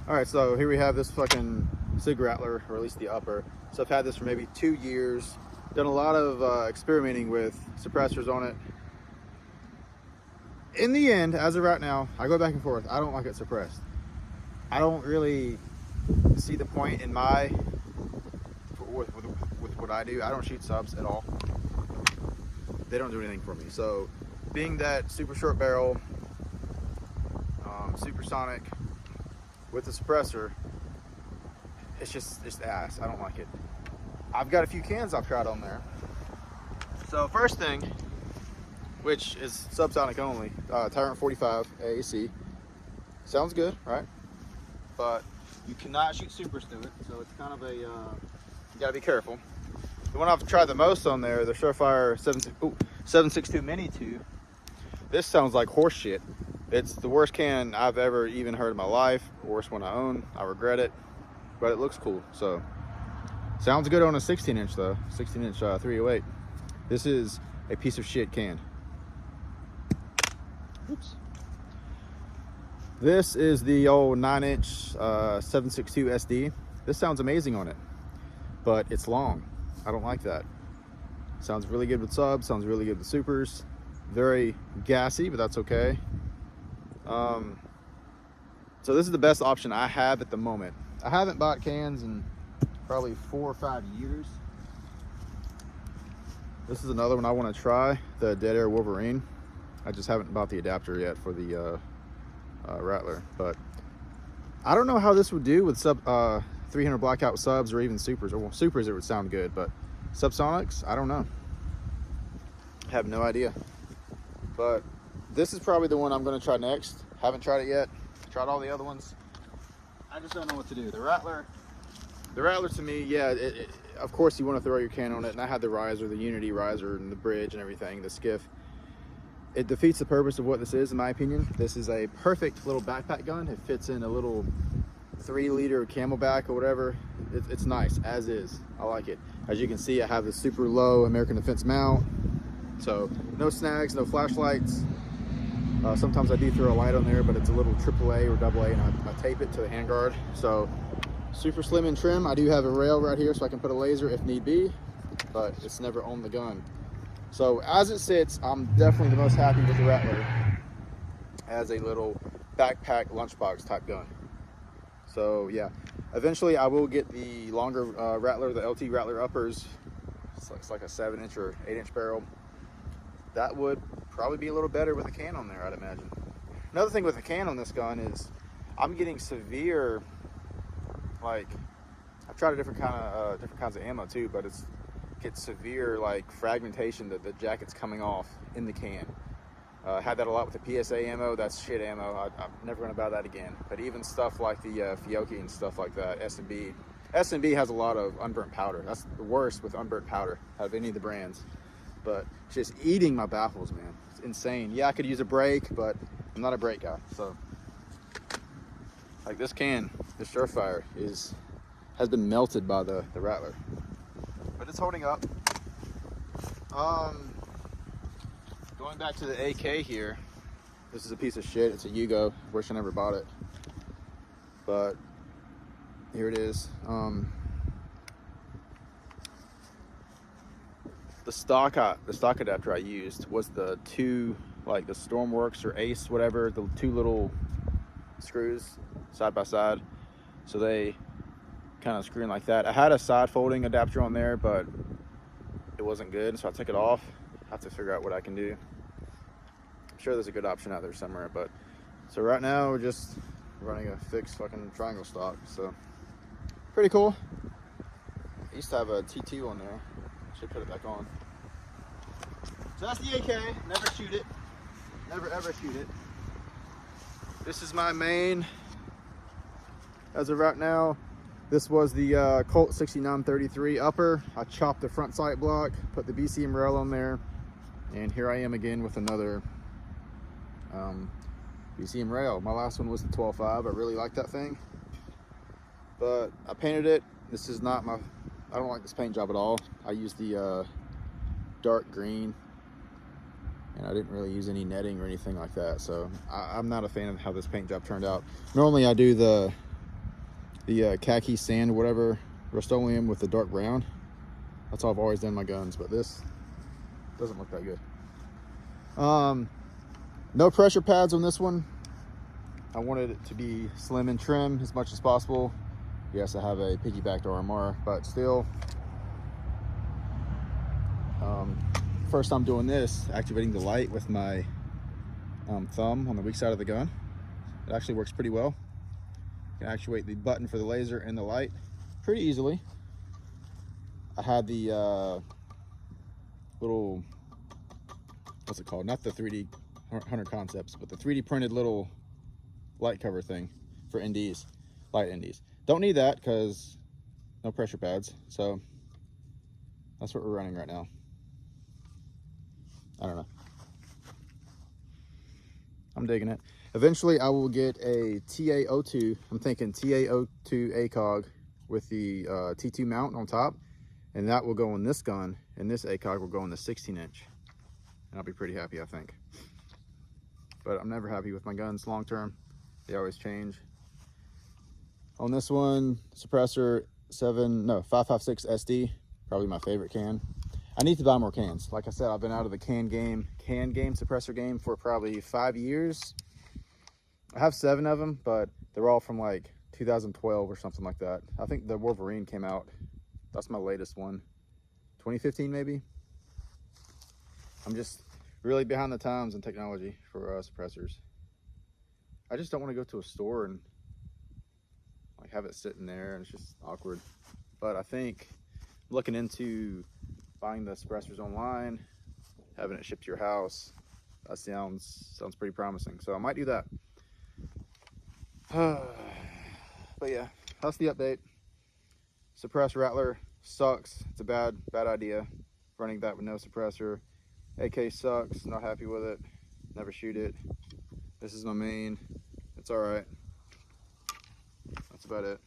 All right, so here we have this fucking Sig Rattler, or at least the upper. So I've had this for maybe 2 years. Done a lot of experimenting with suppressors on it. In the end, as of right now, I go back and forth. I don't like it suppressed. I don't really see the point in with what I do. I don't shoot subs at all. They don't do anything for me. So being that super short barrel, supersonic with the suppressor, it's just ass. I don't like it. I've got a few cans I've tried on there. So first thing, which is subsonic only, Tyrant 45 AAC. Sounds good, right? But you cannot shoot supers through it, so it's kind of a, you gotta be careful. The one I've tried the most on there, the Surefire 762 Mini 2, this sounds like horse shit. It's the worst can I've ever even heard in my life, worst one I own. I regret it, but it looks cool. So sounds good on a 16-inch though, 16-inch 308. This is a piece of shit can. Oops. This is the old 9-inch 762 SD. This sounds amazing on it, but it's long. I don't like that. Sounds really good with subs, sounds really good with supers. Very gassy, but that's okay. So this is the best option I have at the moment. I haven't bought cans in probably 4 or 5 years. This is another one I want to try, the Dead Air Wolverine. I just haven't bought the adapter yet for the Rattler, but I don't know how this would do with 300 blackout subs or even supers. Well, supers it would sound good, but subsonics, I don't know. I have no idea. But this is probably the one I'm going to try next. Haven't tried it yet. Tried all the other ones. I just don't know what to do. The Rattler to me, yeah, of course you want to throw your can on it, and I had the riser, the Unity riser, and the bridge and everything, the skiff. It defeats the purpose of what this is, in my opinion. This is a perfect little backpack gun. It fits in a little 3-liter Camelback or whatever. It's nice, as is. I like it. As you can see, I have the super low American Defense mount. So no snags, no flashlights. Sometimes I do throw a light on there, but it's a little AAA or AA, and I tape it to the handguard. So super slim and trim. I do have a rail right here so I can put a laser if need be, but it's never on the gun. So as it sits, I'm definitely the most happy with the Rattler as a little backpack lunchbox type gun. So yeah, eventually I will get the longer Rattler, the LT Rattler uppers. It's like a 7-inch or 8-inch barrel. That would probably be a little better with a can on there, I'd imagine. Another thing with a can on this gun is I'm getting severe, like, I've tried different kinds of ammo too, but gets severe like fragmentation, that the jacket's coming off in the can. Had that a lot with the PSA ammo. That's shit ammo. I'm never gonna buy that again. But even stuff like the Fiocchi and stuff like that, S&B has a lot of unburnt powder. That's the worst with unburnt powder out of any of the brands. But it's just eating my baffles, man. It's insane. Yeah, I could use a brake, but I'm not a brake guy. So like this can, this Surefire has been melted by the Rattler. But it's holding up. Going back to the AK here, this is a piece of shit. It's a Yugo. Wish I never bought it. But here it is. The stock adapter I used was the two, like the Stormworks or Ace, whatever, the 2 little screws side by side. So they kind of screwing like that. I had a side folding adapter on there, but it wasn't good, so I took it off. I have to figure out what I can do. I'm sure there's a good option out there somewhere, but so right now we're just running a fixed fucking triangle stock. So pretty cool. I used to have a T2 on there. Should put it back on. So that's the AK. Never shoot it. Never ever shoot it. This is my main as of right now. This was the Colt 6933 upper. I chopped the front sight block, put the BCM rail on there, and here I am again with another BCM rail. My last one was the 12.5. I really like that thing, but I painted it. This is not my, I don't like this paint job at all. I used the dark green, and I didn't really use any netting or anything like that, so I'm not a fan of how this paint job turned out. Normally I do the the khaki sand or whatever, Rust-Oleum with the dark brown. That's all I've always done in my guns, but this doesn't look that good. No pressure pads on this one. I wanted it to be slim and trim as much as possible. Yes, I have a piggybacked RMR, but still, first time doing this, activating the light with my thumb on the weak side of the gun. It actually works pretty well. You can actuate the button for the laser and the light pretty easily. I had the little, what's it called? Not the 3D Hunter Concepts, but the 3D printed little light cover thing for NDs, light NDs. Don't need that because no pressure pads. So that's what we're running right now. I don't know. I'm digging it. Eventually I will get a TA02. I'm thinking TA02 ACOG with the T2 mount on top, and that will go on this gun, and this ACOG will go on the 16-inch. And I'll be pretty happy, I think. But I'm never happy with my guns long term. They always change. On this one, suppressor 556 SD, probably my favorite can. I need to buy more cans. Like I said, I've been out of the can suppressor game for probably 5 years. I have 7 of them, but they're all from like 2012 or something like that. I think the Wolverine came out. That's my latest one. 2015 maybe. I'm just really behind the times in technology for suppressors. I just don't want to go to a store and like have it sitting there, and it's just awkward. But I think looking into buying the suppressors online, having it shipped to your house, that sounds pretty promising. So I might do that. But yeah, that's the update. Suppress Rattler sucks. It's a bad idea running that with no suppressor. AK sucks, not happy with it, never shoot it. This is my main, it's all right. That's about it.